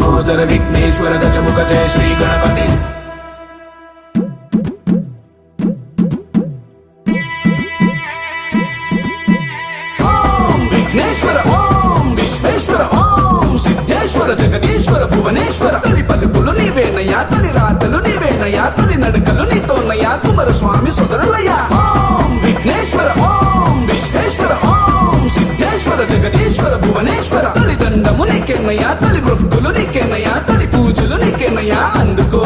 లంబోदर विघ्नेश्वर गजमुख जय श्री गणपति। ओम विघ्नेश्वर ओम विश्वेश्वर ओम सिद्धेश्वर जगदीश्वर भुवनेश्वर तलि पलुकुलु नीवेनया तलि रातलु नीवेनया तलि नडकलु नीतोनया कुमार स्वामी सोदरुडया। ओम विघ्नेश्वर ओम विश्वेश्वर ओम सिद्धेश्वर जगदीश्वर भुवनेश्वर तलि దండము నీకేనయ్యా తలి మొక్కులు నీకేనయ్యా తలి పూజలు నీకేనయ్యా అందుకో